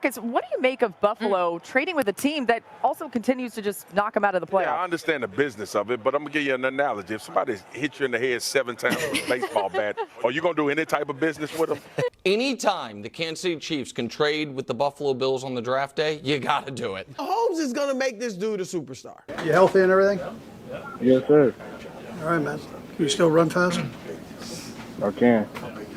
Marcus, what do you make of Buffalo trading with a team that also continues to just knock them out of the playoffs? Yeah, I understand the business of it, but I'm going to give you an analogy. If somebody hit you in the head 7 times with a baseball bat, are you going to do any type of business with them? Anytime the Kansas City Chiefs can trade with the Buffalo Bills on the draft day, you got to do it. Holmes is going to make this dude a superstar. You healthy and everything? Yes, sir. All right, man. Can you still run fast? I can.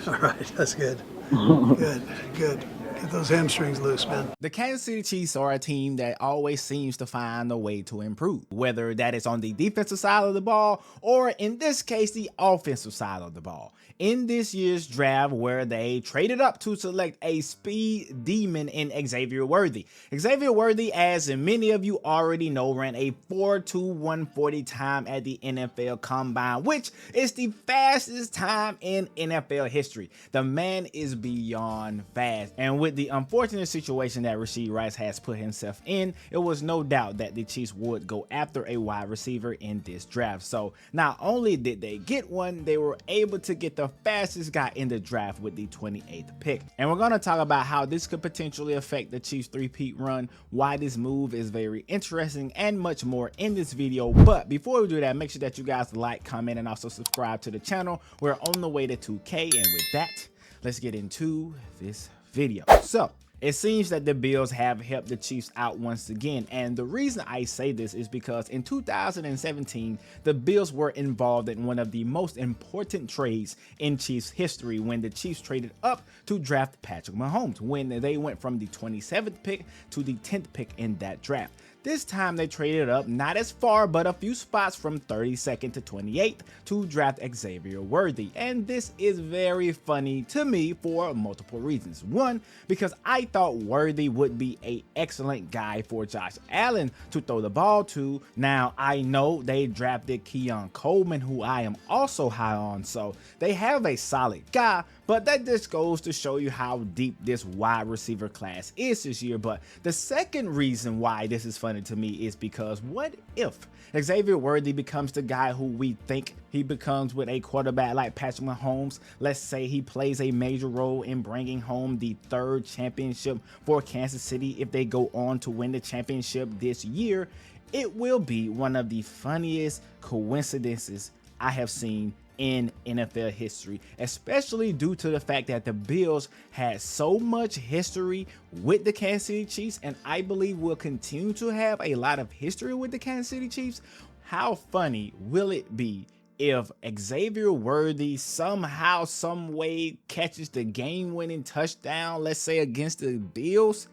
All right, that's good. Good. Get those hamstrings loose, man. The Kansas City Chiefs are a team that always seems to find a way to improve, whether that is on the defensive side of the ball or, in this case, the offensive side of the ball. In this year's draft, where they traded up to select a speed demon in Xavier Worthy. Xavier Worthy, as many of you already know, ran a 4.2 time at the NFL Combine, which is the fastest time in NFL history. The man is beyond fast, and with the unfortunate situation that Rashee Rice has put himself in, it was no doubt that the Chiefs would go after a wide receiver in this draft. So not only did they get one, they were able to get the fastest guy in the draft with the 28th pick. And we're going to talk about how this could potentially affect the Chiefs' three-peat run, why this move is very interesting, and much more in this video. But before we do that, make sure that you guys like, comment, and also subscribe to the channel. We're on the way to 2K, and with that, let's get into this video. So it seems that the Bills have helped the Chiefs out once again, and the reason I say this is because in 2017, the Bills were involved in one of the most important trades in Chiefs history when the Chiefs traded up to draft Patrick Mahomes, when they went from the 27th pick to the 10th pick in that draft. This time they traded up not as far, but a few spots from 32nd to 28th to draft Xavier Worthy. And this is very funny to me for multiple reasons. One, because I thought Worthy would be an excellent guy for Josh Allen to throw the ball to. Now, I know they drafted Keon Coleman, who I am also high on, so they have a solid guy, but that just goes to show you how deep this wide receiver class is this year. But the second reason why this is funny to me is because what if Xavier Worthy becomes the guy who we think he becomes with a quarterback like Patrick Mahomes? Let's say he plays a major role in bringing home the 3rd championship for Kansas City if they go on to win the championship this year. It will be one of the funniest coincidences I have seen in NFL history, especially due to the fact that the Bills had so much history with the Kansas City Chiefs, and I believe will continue to have a lot of history with the Kansas City Chiefs. How funny will it be if Xavier Worthy somehow, some way catches the game-winning touchdown, let's say against the Bills?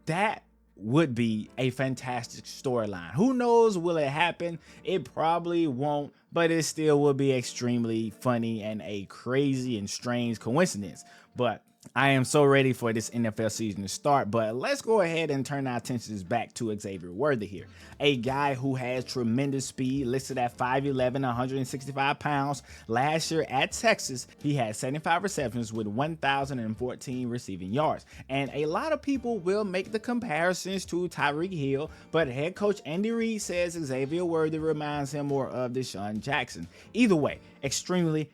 That would be a fantastic storyline. Who knows, will it happen? It probably won't, but it still will be extremely funny and a crazy and strange coincidence. But I am so ready for this NFL season to start, but let's go ahead and turn our attentions back to Xavier Worthy here. A guy who has tremendous speed, listed at 5'11", 165 pounds. Last year at Texas, he had 75 receptions with 1,014 receiving yards. And a lot of people will make the comparisons to Tyreek Hill, but head coach Andy Reid says Xavier Worthy reminds him more of Deshaun Jackson. Either way, extremely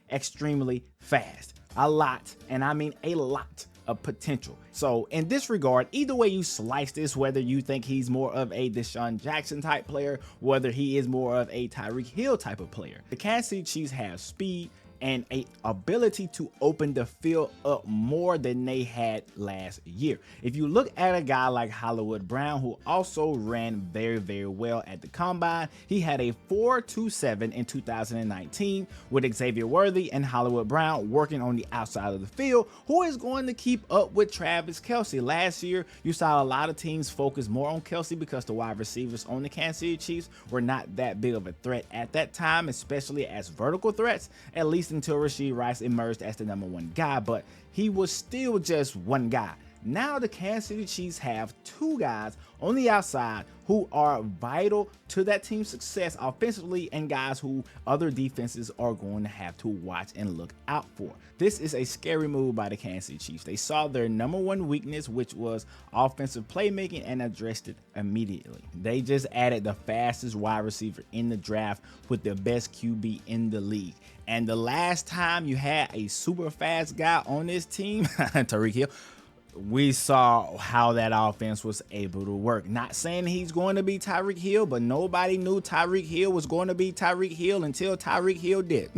fast. A lot, and I mean a lot of potential. So in this regard, either way you slice this, whether you think he's more of a Deshaun Jackson type player, whether he is more of a Tyreek Hill type of player, the Kansas City Chiefs have speed and a ability to open the field up more than they had last year. If you look at a guy like Hollywood Brown, who also ran very well at the Combine, he had a 4.27 in 2019 with Xavier Worthy and Hollywood Brown working on the outside of the field. Who is going to keep up with Travis Kelce? Last year, you saw a lot of teams focus more on Kelce because the wide receivers on the Kansas City Chiefs were not that big of a threat at that time, especially as vertical threats, at least until Rashee Rice emerged as the #1 guy, but he was still just one guy. Now the Kansas City Chiefs have 2 guys on the outside who are vital to that team's success offensively, and guys who other defenses are going to have to watch and look out for. This is a scary move by the Kansas City Chiefs. They saw their #1 weakness, which was offensive playmaking, and addressed it immediately. They just added the fastest wide receiver in the draft with the best QB in the league. And the last time you had a super fast guy on this team, Tyreek Hill, we saw how that offense was able to work. Not saying he's going to be Tyreek Hill, but nobody knew Tyreek Hill was going to be Tyreek Hill until Tyreek Hill did.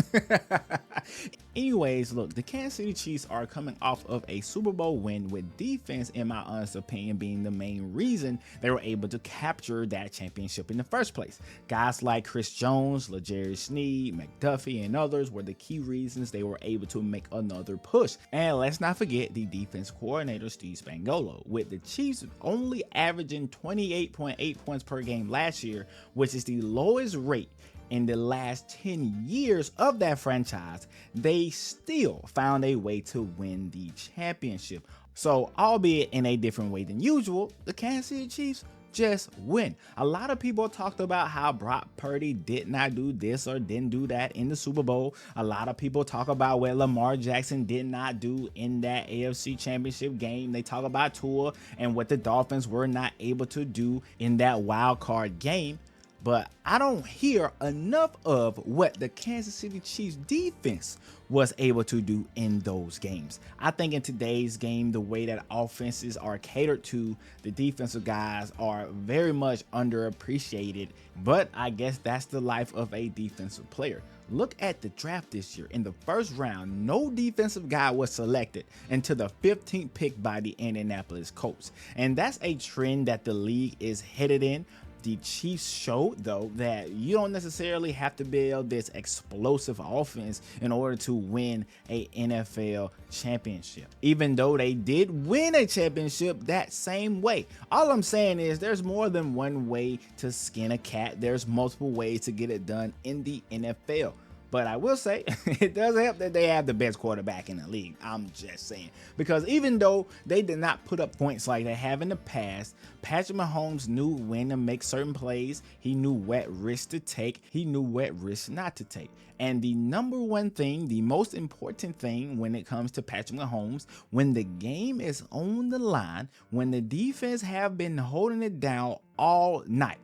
Anyways, look, the Kansas City Chiefs are coming off of a Super Bowl win, with defense, in my honest opinion, being the main reason they were able to capture that championship in the first place. Guys like Chris Jones, L'Jarius Sneed, McDuffie, and others were the key reasons they were able to make another push. And let's not forget the defense coordinator, Steve Spagnuolo, with the Chiefs only averaging 28.8 points per game last year, which is the lowest rate in the last 10 years of that franchise. They still found a way to win the championship. So, albeit in a different way than usual, the Kansas City Chiefs just win. A lot of people talked about how Brock Purdy did not do this or didn't do that in the Super Bowl. A lot of people talk about what Lamar Jackson did not do in that AFC Championship game. They talk about Tua and what the Dolphins were not able to do in that wild card game. But I don't hear enough of what the Kansas City Chiefs defense was able to do in those games. I think in today's game, the way that offenses are catered to, the defensive guys are very much underappreciated. But I guess that's the life of a defensive player. Look at the draft this year. In the first round, no defensive guy was selected until the 15th pick by the Indianapolis Colts. And that's a trend that the league is headed in. The Chiefs showed, though, that you don't necessarily have to build this explosive offense in order to win a NFL championship. Even though they did win a championship that same way. All I'm saying is there's more than one way to skin a cat. There's multiple ways to get it done in the NFL. But I will say, it does help that they have the best quarterback in the league. I'm just saying. Because even though they did not put up points like they have in the past, Patrick Mahomes knew when to make certain plays. He knew what risks to take. He knew what risks not to take. And the number one thing, the most important thing when it comes to Patrick Mahomes, when the game is on the line, when the defense have been holding it down all night,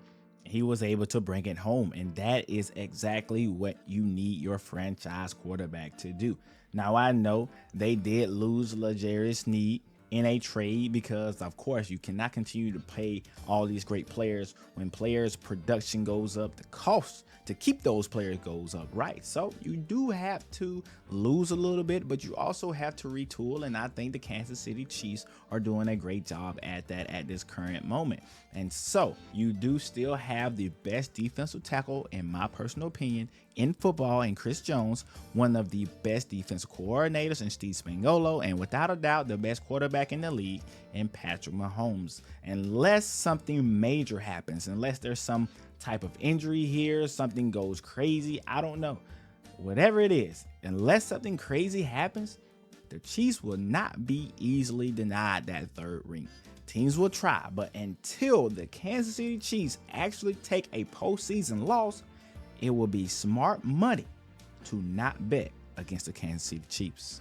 he was able to bring it home, and that is exactly what you need your franchise quarterback to do. Now, I know they did lose L'Jarius Sneed in a trade because, of course, you cannot continue to pay all these great players. When players' production goes up, the cost to keep those players goes up, right? So you do have to lose a little bit, but you also have to retool, and I think the Kansas City Chiefs are doing a great job at that at this current moment. And so you do still have the best defensive tackle, in my personal opinion, in football, and Chris Jones, one of the best defensive coordinators in Steve Spagnuolo, and without a doubt the best quarterback in the league in Patrick Mahomes. Unless something major happens, unless there's some type of injury here, something goes crazy, I don't know. Whatever it is, unless something crazy happens, the Chiefs will not be easily denied that third ring. Teams will try, but until the Kansas City Chiefs actually take a postseason loss, it will be smart money to not bet against the Kansas City Chiefs.